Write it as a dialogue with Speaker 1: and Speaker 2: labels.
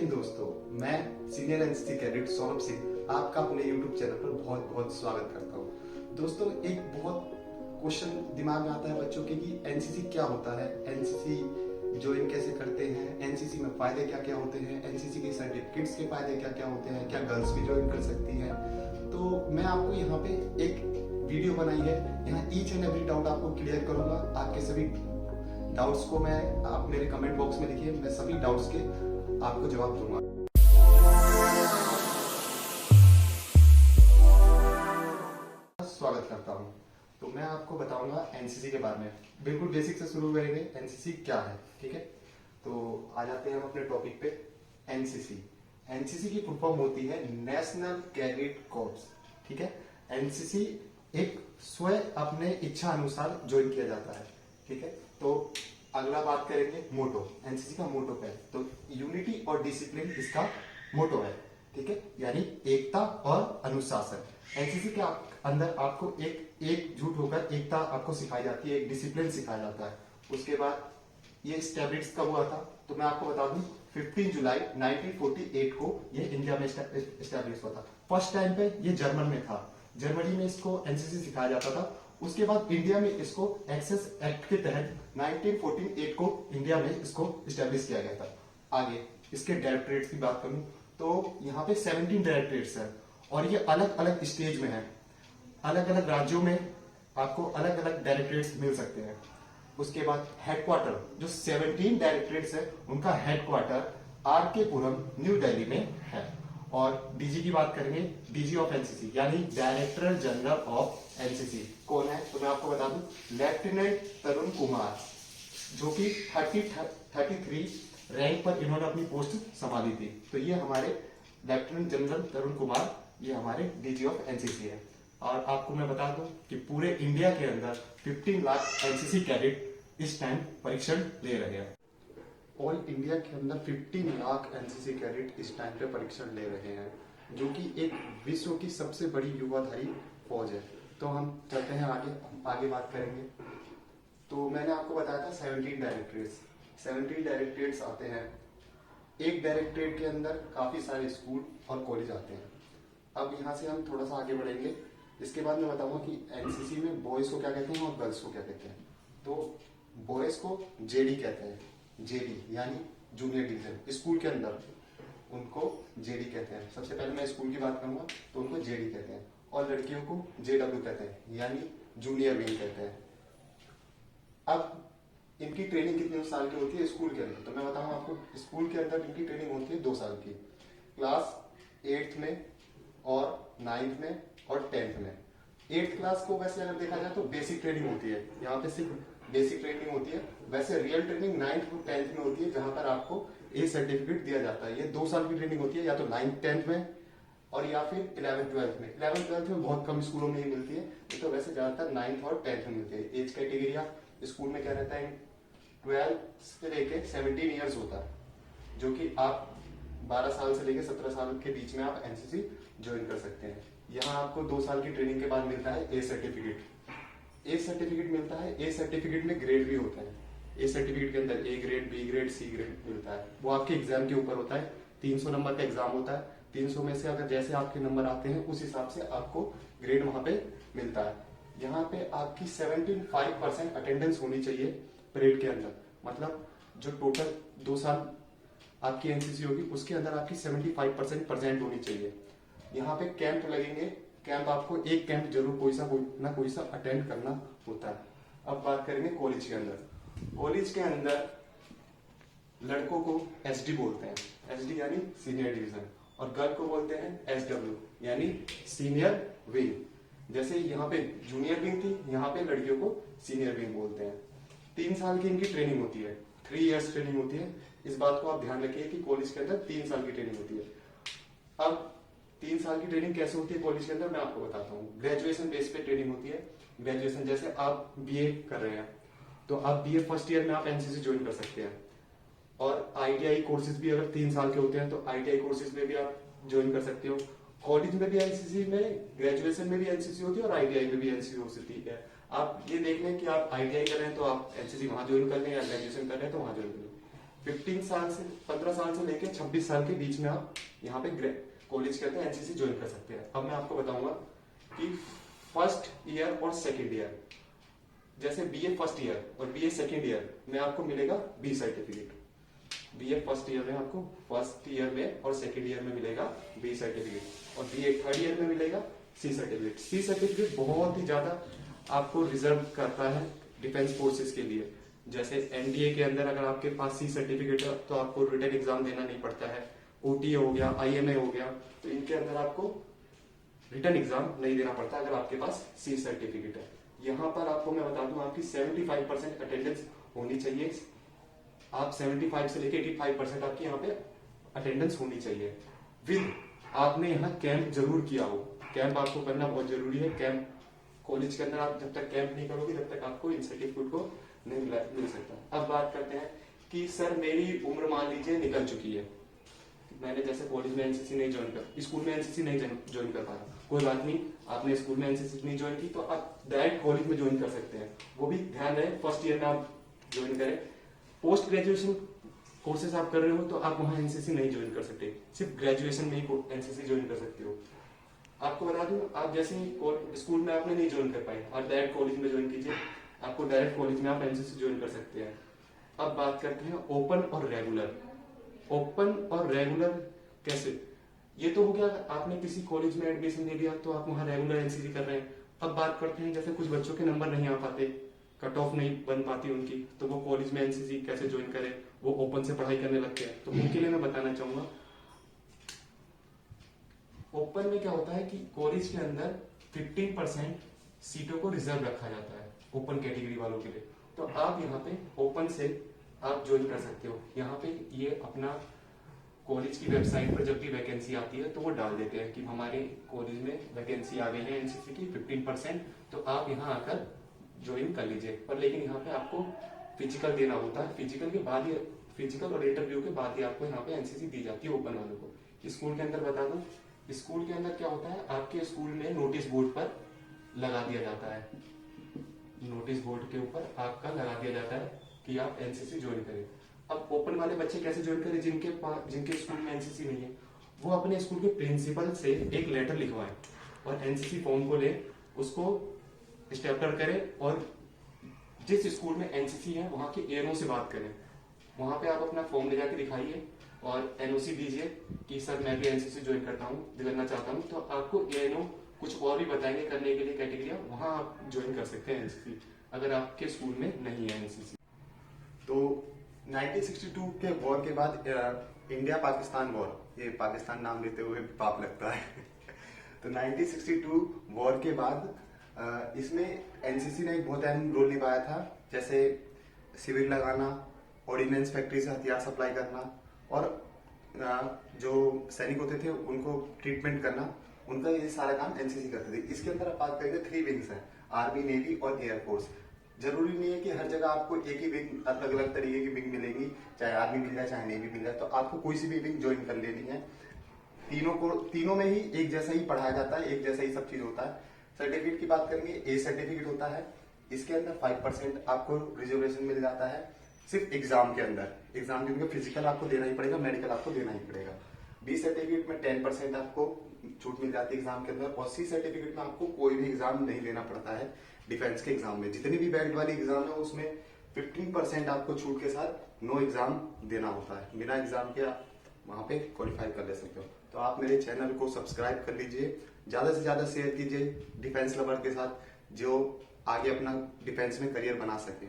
Speaker 1: हिंद दोस्तों, मैं senior NCC cadet Saurabh Singh आपका अपने यूट्यूब चैनल पर बहुत बहुत स्वागत करता हूँ। दोस्तों, एक बहुत क्वेश्चन दिमाग में आता है बच्चों के कि एनसीसी क्या होता है, एनसीसी ज्वाइन कैसे करते हैं, एनसीसी में फायदे क्या क्या होते हैं, एनसीसी के सर्टिफिकेट्स के फायदे क्या क्या होते हैं, क्या गर्ल्स भी ज्वाइन कर सकती हैं। तो मैं आपको यहाँ पे एक वीडियो बनाई है, यहाँ ईच एंड एवरी डाउट आपको क्लियर करूंगा। आपके सभी डाउट्स को आप मेरे कमेंट बॉक्स में लिखिए, मैं सभी डाउट्स के आपको जवाब दूंगा। स्वागत करता हूं। तो मैं आपको बताऊंगा एनसीसी के बारे में। बिल्कुल बेसिक से शुरू करेंगे, एनसीसी क्या है, ठीक है। तो आ जाते हैं हम अपने टॉपिक पे। एनसीसी एनसीसी की फुल फॉर्म होती है नेशनल कैडेट कॉर्प्स, ठीक है। एनसीसी एक स्वयं अपने इच्छा अनुसार ज्वाइन किया जाता है, ठीक है। तो अगला बात करेंगे मोटो। एनसीसी का मोटो क्या है? तो यूनिटी और डिसिप्लिन इसका मोटो है, ठीक है, यानी एकता और अनुशासन। एनसीसी के अंदर आपको एकजुट होकर एकता आपको सिखाई जाती है, एक डिसिप्लिन सिखाया जाता है। उसके बाद ये एस्टैब्लिश कब हुआ था? तो मैं आपको बता दूं 15 जुलाई 1948 को ये इंडिया में एस्टैब्लिश हुआ था। फर्स्ट टाइम पे ये जर्मन में था, जर्मनी में इसको एनसीसी सिखाया जाता था। उसके बाद इंडिया में इसको एक्सेस एक्ट के तहत 1948 को इंडिया में इसको एस्टैब्लिश किया गया था। आगे इसके डायरेक्टरेट्स की बात करूं तो यहाँ पे 17 डायरेक्टरेट्स हैं और ये अलग अलग स्टेज में है। अलग अलग राज्यों में आपको अलग अलग डायरेक्टरेट्स मिल सकते हैं। उसके बाद हेडक्वार्टर, जो 17 डायरेक्टरेट्स है उनका हेडक्वार्टर आर.के. पुरम न्यू दिल्ली में है। और डीजी की बात करेंगे, डीजी ऑफ एनसीसी यानी डायरेक्टर जनरल ऑफ एनसीसी कौन है? तो मैं आपको बता दूं लेफ्टिनेंट तरुण कुमार, जो कि 33 रैंक पर इन्होंने अपनी पोस्ट संभाली थी। तो ये हमारे लेफ्टिनेंट जनरल तरुण कुमार, ये हमारे डीजी ऑफ एनसीसी है। और आपको मैं बता दूं कि पूरे इंडिया के अंदर 15 लाख एनसीसी कैडेट इस टाइम परीक्षण ले रहे हैं। ऑल इंडिया के अंदर 15 लाख एनसीसी कैडेट इस टाइम पे परीक्षण ले रहे हैं, जो कि एक विश्व की सबसे बड़ी युवाधारी फौज है। तो हम चलते हैं आगे बात करेंगे। तो मैंने आपको बताया था 17 डायरेक्टरेट्स आते हैं। एक डायरेक्टरेट के अंदर काफी सारे स्कूल और कॉलेज आते हैं। अब यहाँ से हम थोड़ा सा आगे बढ़ेंगे। इसके बाद मैं बताऊंगा कि एनसीसी में बॉयज को क्या कहते हैं और गर्ल्स को क्या कहते हैं। तो बॉयज को जेडी कहते हैं, जेडी यानी जूनियर डिवीजन। स्कूल के अंदर उनको जेडी कहते हैं। सबसे पहले मैं स्कूल की बात करूंगा तो उनको जेडी कहते हैं। और लड़कियों को जेडब्ल्यू कहते हैं, यानी जूनियर विंग कहते हैं। अब इनकी ट्रेनिंग कितने साल की होती है स्कूल के अंदर? तो मैं बताऊं आपको, स्कूल के अंदर इनकी ट्रेनिंग होती है 2 साल की, क्लास 8th में और 9th में और 10th में। 8th क्लास को वैसे अगर देखा जाए तो बेसिक ट्रेनिंग होती है, यहाँ पे सिर्फ बेसिक ट्रेनिंग होती है। वैसे रियल ट्रेनिंग 9th और 10th में होती है, जहां पर आपको ए सर्टिफिकेट दिया जाता है। ये 2 साल की ट्रेनिंग होती है, या तो 9th 10th में और या फिर 11th 12th में। 11th 12th में बहुत कम स्कूलों में ही मिलती है, तो वैसे ज्यादातर 9th और 10th में मिलती है। एज क्राइटेरिया स्कूल में क्या रहता है? 12 से लेके 17 ईयर्स होता है, जो कि आप 12 साल से लेके 17 साल के बीच में आप एनसीसी ज्वाइन कर सकते हैं। यहाँ आपको 2 साल की ट्रेनिंग के बाद मिलता है ए सर्टिफिकेट। ए सर्टिफिकेट मिलता है। ए सर्टिफिकेट में ग्रेड भी होता है। ए सर्टिफिकेट के अंदर A grade, B grade, C grade मिलता है। वो आपके एग्जाम के ऊपर होता है। 300 नंबर का एग्जाम होता है। 300 में से अगर जैसे आपके नंबर आते हैं उस हिसाब से आपको ग्रेड वहां पे मिलता है। यहाँ पे आपकी 75% अटेंडेंस होनी चाहिए परेड के अंदर। मतलब जो टोटल 2 साल आपकी एनसीसी होगी उसके अंदर आपकी 75% प्रेजेंट होनी चाहिए। यहाँ पे कैंप लगेंगे। कैंप आपको एक कैंप जरूर कोई सा अटेंड करना होता है। अब बात करेंगे कॉलेज के अंदर। कॉलेज के अंदर लड़कों को एसडी बोलते हैं, एसडी यानी सीनियर डिवीजन, और गर्ल को बोलते हैं एसडब्ल्यू यानी सीनियर विंग। जैसे यहाँ पे जूनियर विंग थी, यहाँ पे लड़कियों को सीनियर विंग बोलते हैं। 3 साल की इनकी ट्रेनिंग होती है, 3 इयर्स ट्रेनिंग होती है। इस बात को आप ध्यान रखिए कि कॉलेज के अंदर 3 साल की ट्रेनिंग होती है। अब 3 साल की ट्रेनिंग कैसे होती है कॉलेज के अंदर, मैं आपको बताता हूँ। ग्रेजुएशन बेस पे ट्रेनिंग होती है। ग्रेजुएशन जैसे आप बीए कर रहे हैं तो आप बीए फर्स्ट ईयर में आप एनसीसी ज्वाइन कर सकते हैं। और आईटीआई कोर्सेज भी अगर 3 साल के होते हैं तो आईटीआई कोर्सेज में भी आप ज्वाइन कर सकते हो। कॉलेज में भी एनसीसी में, ग्रेजुएशन में भी एनसीसी होती है और आईटीआई में भी एनसीसी हो सकती है। आप ये देख लें कि आप आईटीआई कर रहे हैं तो आप एनसीसी वहां ज्वाइन कर लें, या ग्रेजुएशन कर रहे हैं तो वहां ज्वाइन कर लें। 15 साल से लेकर 26 साल के बीच में आप यहाँ पे कॉलेज के अंदर एनसीसी ज्वाइन कर सकते हैं। अब मैं आपको बताऊंगा कि फर्स्ट ईयर और सेकेंड ईयर, जैसे बीए फर्स्ट ईयर और बीए सेकेंड ईयर में आपको मिलेगा B certificate. BA first year में आपको फर्स्ट ईयर में और सेकेंड ईयर में मिलेगा बी सर्टिफिकेट, और बीए थर्ड ईयर में मिलेगा सी सर्टिफिकेट। सी सर्टिफिकेट बहुत ही ज्यादा आपको रिजर्व करता है डिफेंस फोर्सेस के लिए। जैसे एनडीए के अंदर अगर आपके पास सी सर्टिफिकेट है तो आपको रिटन एग्जाम देना नहीं पड़ता है। ओटीए हो गया, आईएमए हो गया, तो इनके अंदर आपको रिटन एग्जाम नहीं देना पड़ता अगर आपके पास सी सर्टिफिकेट है। यहाँ पर आपको मैं बता दूं आपकी 75% अटेंडेंस होनी चाहिए। आप 75 से लेके 85% आपकी यहाँ पे अटेंडेंस होनी चाहिए। विद आपने यहाँ कैंप जरूर किया हो। कैंप आपको करना बहुत जरूरी है। कैंप कॉलेज के अंदर आप जब तक कैंप नहीं करोगे तब तक आपको इन सर्टिफिकेट को नहीं मिल सकता। अब बात करते हैं कि सर मेरी उम्र मान लीजिए निकल चुकी है, मैंने जैसे कॉलेज में एनसीसी नहीं ज्वाइन कर, स्कूल में एनसीसी नहीं ज्वाइन कर पाया, कोई बात नहीं, आपने स्कूल में एनसीसी नहीं ज्वाइन की तो आप डायरेक्ट कॉलेज में ज्वाइन कर सकते हैं। वो भी ध्यान रहे फर्स्ट ईयर में आप ज्वाइन करें। पोस्ट ग्रेजुएशन कोर्सेज आप कर रहे हो तो आप वहां एनसीसी नहीं ज्वाइन कर सकते, सिर्फ ग्रेजुएशन में ही एनसीसी ज्वाइन कर सकते हो। आपको बता दूं, आप जैसे ही स्कूल में आपने नहीं ज्वाइन कर पाए, आप डायरेक्ट कॉलेज में ज्वाइन कीजिए, आपको डायरेक्ट कॉलेज में आप एनसीसी ज्वाइन कर सकते हैं। अब बात करते हैं ओपन और रेगुलर। ओपन और रेगुलर कैसे? ये तो हो गया आपने किसी कॉलेज में एडमिशन ले लिया तो आप वहां रेगुलर एनसीसी कर रहे हैं। अब बात करते हैं जैसे कुछ बच्चों के नंबर नहीं आ पाते, कट ऑफ नहीं बन पाती उनकी, तो वो कॉलेज में एनसीसी कैसे ज्वाइन करें, वो ओपन से पढ़ाई करने लगते हैं। तो उनके लिए मैं बताना चाहूंगा, ओपन में क्या होता है कि कॉलेज के अंदर 15% सीटों को रिजर्व रखा जाता है ओपन कैटेगरी वालों के लिए। तो आप यहाँ पे ओपन से आप ज्वाइन कर सकते हो। यहाँ पे ये अपना कॉलेज की वेबसाइट पर जब भी वैकेंसी आती है तो वो डाल देते हैं कि हमारे कॉलेज में वैकेंसी आ गई है एनसीसी की 15%, तो आप यहाँ आकर ज्वाइन कर लीजिए। पर लेकिन यहाँ पे आपको फिजिकल देना होता है, फिजिकल के बाद ही, फिजिकल और इंटरव्यू के बाद ही आपको यहाँ पे एनसीसी दी जाती है ओपन वालों को। स्कूल के अंदर बता दूं, स्कूल के अंदर क्या होता है, आपके स्कूल में नोटिस बोर्ड पर लगा दिया जाता है, नोटिस बोर्ड के ऊपर आपका लगा दिया जाता है कि आप एनसीसी ज्वाइन करें। अब ओपन वाले बच्चे कैसे ज्वाइन करें? जिनके स्कूल में एनसीसी नहीं है, वो अपने स्कूल के प्रिंसिपल से एक लेटर लिखवाएं और एनसीसी फॉर्म को ले, उसको स्टेपलर करें और जिस स्कूल में एनसीसी है वहां के एएनओ से बात करें। वहां पे आप अपना फॉर्म ले जाके दिखाइए और एनओसी दीजिए कि सर मैं भी एनसीसी ज्वाइन करना चाहता हूँ। तो आपको एएनओ कुछ और भी बताएंगे करने के लिए कैटेगरिया, वहां आप ज्वाइन कर सकते हैं एनसीसी अगर आपके स्कूल में नहीं है एनसीसी। तो 1962 के वॉर के बाद इंडिया पाकिस्तान वॉर, ये पाकिस्तान नाम लेते हुए पाप लगता है तो 1962 वॉर के बाद इसमें एनसीसी ने एक बहुत अहम रोल निभाया था। जैसे सिविल लगाना, ऑर्डिनेंस फैक्ट्री से हथियार सप्लाई करना और जो सैनिक होते थे उनको ट्रीटमेंट करना, उनका ये सारा काम एनसीसी करते थे। इसके अंदर आप बात करेंगे 3 विंग्स हैं, आर्मी, नेवी और एयरफोर्स। जरूरी नहीं है कि हर जगह आपको एक ही विंग, अलग अलग तरीके की विंग मिलेगी, चाहे आर्मी मिल जाए चाहे नेवी मिल जाए, तो आपको कोई सी भी विंग ज्वाइन कर लेनी है। तीनों में ही एक जैसा ही पढ़ाया जाता है, एक जैसा ही सब चीज होता है। सर्टिफिकेट की बात करेंगे, ए सर्टिफिकेट होता है, इसके अंदर 5% आपको रिजर्वेशन मिल जाता है सिर्फ एग्जाम के अंदर। एग्जाम के अंदर फिजिकल आपको देना ही पड़ेगा, मेडिकल आपको देना ही पड़ेगा। बी सर्टिफिकेट में 10% आपको छूट मिल जाती है एग्जाम के अंदर, और सी सर्टिफिकेट में आपको कोई भी एग्जाम नहीं देना पड़ता है। डिफेंस के एग्जाम में जितनी भी बैट वाली एग्जाम है उसमें 15% आपको छूट के साथ नो एग्जाम देना होता है। बिना एग्जाम के आप वहां पे क्वालिफाई कर ले सकते हो। तो आप मेरे चैनल को सब्सक्राइब कर लीजिए, ज्यादा से ज्यादा शेयर कीजिए डिफेंस लवर के साथ जो आगे अपना डिफेंस में करियर बना सके।